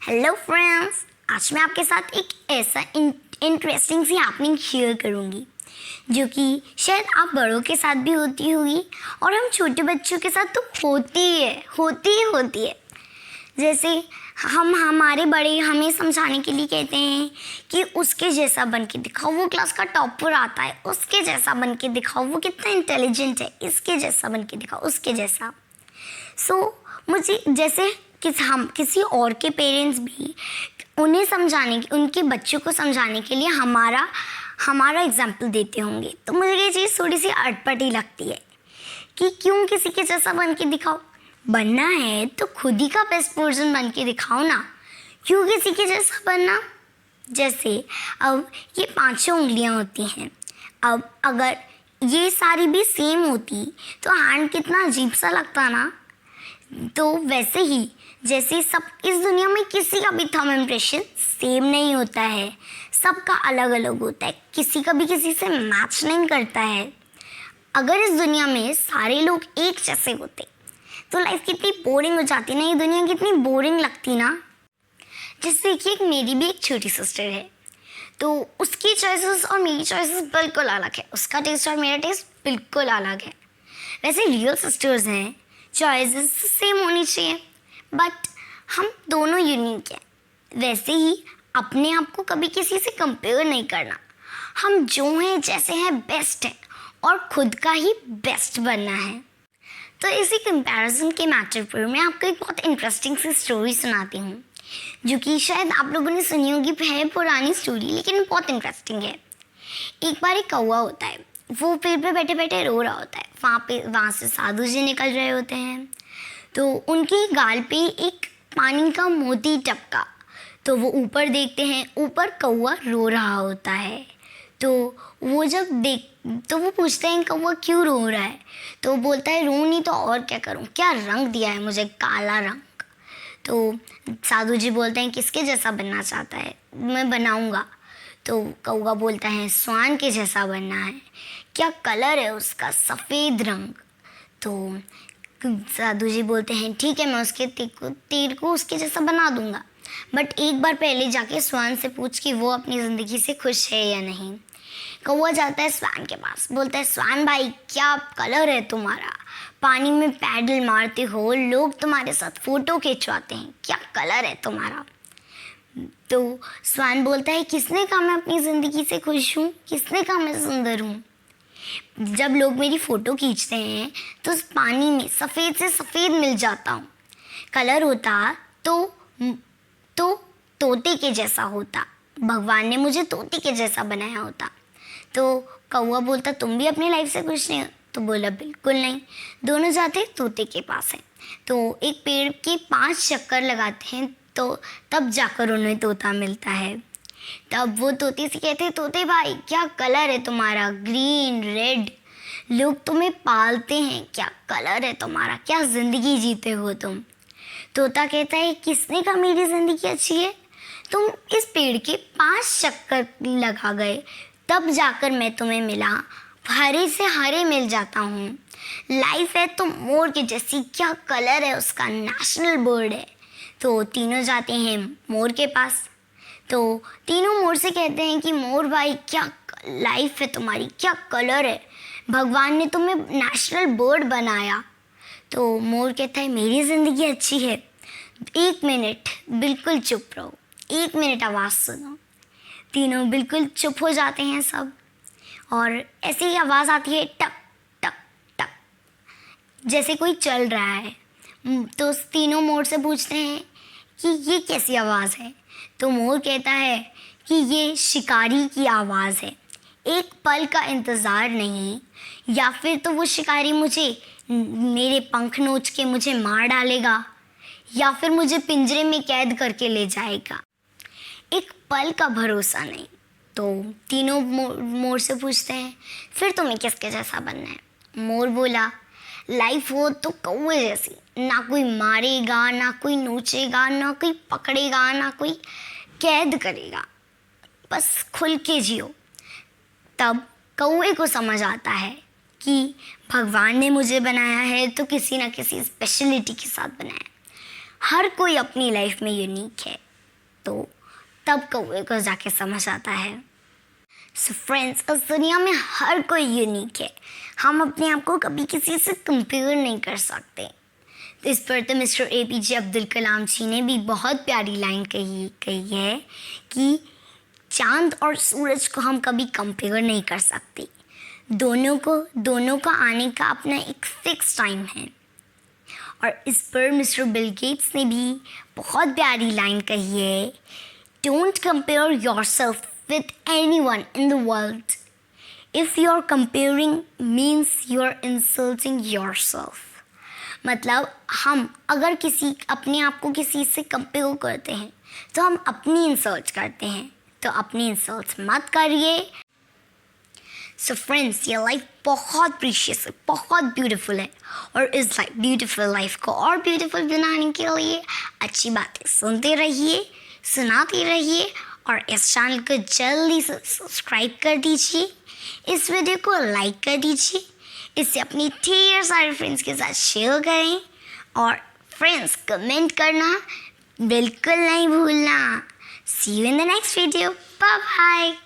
Hello friends, आज मैं आपके साथ एक ऐसा इंटरेस्टिंग सी हैपनिंग शेयर करूंगी जो कि शायद आप बड़ों के साथ भी होती होगी और हम छोटे बच्चों के साथ तो होती है। जैसे हम हमारे बड़े हमें समझाने के लिए कहते हैं कि उसके जैसा बन के दिखाओ, वो क्लास का टॉपर आता है, उसके जैसा बन के दिखाओ, वो कितना इंटेलिजेंट है, इसके जैसा बन के दिखाओ, उसके जैसा। मुझे जैसे हम किसी और के पेरेंट्स भी उन्हें समझाने उनके बच्चों को समझाने के लिए हमारा एग्जाम्पल देते होंगे, तो मुझे ये चीज़ थोड़ी सी अटपटी लगती है कि क्यों किसी के जैसा बन के दिखाओ। बनना है तो खुद ही का बेस्ट वर्जन बन के दिखाओ ना, क्यों किसी के जैसा बनना। जैसे अब ये 5 उंगलियां होती हैं, अब अगर ये सारी भी सेम होती तो हैंड कितना अजीब सा लगता ना। तो वैसे ही जैसे सब इस दुनिया में किसी का भी थंब इम्प्रेशन सेम नहीं होता है, सबका अलग अलग होता है, किसी का भी किसी से मैच नहीं करता है। अगर इस दुनिया में सारे लोग एक जैसे होते तो लाइफ कितनी बोरिंग हो जाती ना, ये दुनिया कितनी बोरिंग लगती ना। जैसे देखिए मेरी भी एक छोटी सिस्टर है, तो उसकी चॉइसेस और मेरी चॉइसेस बिल्कुल अलग है, उसका टेस्ट और मेरा टेस्ट बिल्कुल अलग है। वैसे रियल सिस्टर्स हैं, चॉइसेस सेम होनी चाहिए, बट हम दोनों यूनिक हैं। वैसे ही अपने आप को कभी किसी से कंपेयर नहीं करना, हम जो हैं जैसे हैं बेस्ट हैं और खुद का ही बेस्ट बनना है। तो इसी कंपैरिजन के मैटर पर मैं आपको एक बहुत इंटरेस्टिंग सी स्टोरी सुनाती हूँ, जो कि शायद आप लोगों ने सुनी होगी, है पुरानी स्टोरी लेकिन बहुत इंटरेस्टिंग है। एक बार एक कौवा होता है, वो पेड़ पे बैठे बैठे रो रहा होता है। वहाँ से साधु जी निकल रहे होते हैं, तो उनकी गाल पे एक पानी का मोती टपका, तो वो ऊपर देखते हैं, ऊपर कौवा रो रहा होता है। तो वो पूछते हैं कौवा क्यों रो रहा है, तो बोलता है रो नहीं तो और क्या करूं, क्या रंग दिया है मुझे, काला रंग। तो साधु जी बोलते हैं किसके जैसा बनना चाहता है, मैं बनाऊंगा। तो कौवा बोलता है स्वान के जैसा बनना है, क्या कलर है उसका, सफ़ेद रंग। तो साधु जी बोलते हैं ठीक है, मैं उसके तीर को उसके जैसा बना दूंगा, बट एक बार पहले जाके स्वान से पूछ कि वो अपनी ज़िंदगी से खुश है या नहीं। कौवा जाता है स्वान के पास, बोलता है स्वान भाई क्या कलर है तुम्हारा, पानी में पैडल मारते हो, लोग तुम्हारे साथ फ़ोटो खिंचवाते हैं, क्या कलर है तुम्हारा। तो स्वान बोलता है किसने कहा मैं अपनी ज़िंदगी से खुश हूँ, किसने कहा मैं सुंदर हूँ। जब लोग मेरी फ़ोटो खींचते हैं तो उस पानी में सफ़ेद से सफ़ेद मिल जाता हूँ, कलर होता तो तोते के जैसा होता, भगवान ने मुझे तोते के जैसा बनाया होता। तो कौवा बोलता तुम भी अपनी लाइफ से खुश नहीं हो, तो बोला बिल्कुल नहीं। दोनों जाते तोते के पास हैं, तो एक पेड़ के 5 चक्कर लगाते हैं, तो तब जाकर उन्हें तोता मिलता है। तब वो तोते से कहते हैं तोते भाई क्या कलर है तुम्हारा, ग्रीन रेड, लोग तुम्हें पालते हैं, क्या कलर है तुम्हारा, क्या ज़िंदगी जीते हो तुम। तोता कहता है किसने कहा मेरी ज़िंदगी अच्छी है, तुम इस पेड़ के 5 चक्कर लगा गए, तब जाकर मैं तुम्हें मिला, हरे से हरे मिल जाता हूँ, लाइफ है तो मोर के जैसी, क्या कलर है उसका, नेशनल बर्ड है। तो तीनों जाते हैं मोर के पास, तो तीनों मोर से कहते हैं कि मोर भाई क्या लाइफ है तुम्हारी, क्या कलर है, भगवान ने तुम्हें नेशनल बर्ड बनाया। तो मोर कहता है मेरी ज़िंदगी अच्छी है, 1 मिनट बिल्कुल चुप रहो, 1 मिनट आवाज़ सुनो। तीनों बिल्कुल चुप हो जाते हैं सब, और ऐसी ही आवाज़ आती है टक टक टक, जैसे कोई चल रहा है। तो तीनों मोर से पूछते हैं कि ये कैसी आवाज़ है, तो मोर कहता है कि ये शिकारी की आवाज़ है, एक पल का इंतज़ार नहीं, या फिर तो वो शिकारी मुझे मेरे पंख नोच के मुझे मार डालेगा, या फिर मुझे पिंजरे में कैद करके ले जाएगा, एक पल का भरोसा नहीं। तो तीनों मोर से पूछते हैं फिर तुम्हें किसके जैसा बनना है। मोर बोला लाइफ हो तो कौवे जैसी, ना कोई मारेगा, ना कोई नोचेगा, ना कोई पकड़ेगा, ना कोई कैद करेगा, बस खुल के जियो। तब कौवे को समझ आता है कि भगवान ने मुझे बनाया है तो किसी ना किसी स्पेशलिटी के साथ बनाया है, हर कोई अपनी लाइफ में यूनिक है, हो तब कौवे को जाके समझ आता है। सो फ्रेंड्स, इस दुनिया में हर कोई यूनिक है। हम अपने आप को कभी किसी से कंपेयर नहीं कर सकते। इस पर तो मिस्टर APJ अब्दुल कलाम जी ने भी बहुत प्यारी लाइन कही है कि चांद और सूरज को हम कभी कंपेयर नहीं कर सकते। दोनों का आने का अपना एक फिक्स टाइम है। और इस पर मिस्टर बिल गेट्स ने भी बहुत प्यारी लाइन कही है, don't compare yourself with anyone in the world. If you're comparing means you're insulting yourself. मतलब हम अगर अपने आप को किसी से कंपेयर करते हैं तो हम अपनी इंसल्ट करते हैं, तो अपनी इंसल्ट मत करिए। सो फ्रेंड्स, ये लाइफ बहुत प्रीशियस है, बहुत ब्यूटीफुल है, और इस ब्यूटीफुल लाइफ को और ब्यूटीफुल बनाने के लिए अच्छी बातें सुनते रहिए, सुनाते रहिए, और इस चैनल को जल्दी से सब्सक्राइब कर दीजिए, इस वीडियो को लाइक कर दीजिए, इसे अपनी ढेर सारे फ्रेंड्स के साथ शेयर करें, और फ्रेंड्स कमेंट करना बिल्कुल नहीं भूलना। See you in the next video, bye bye.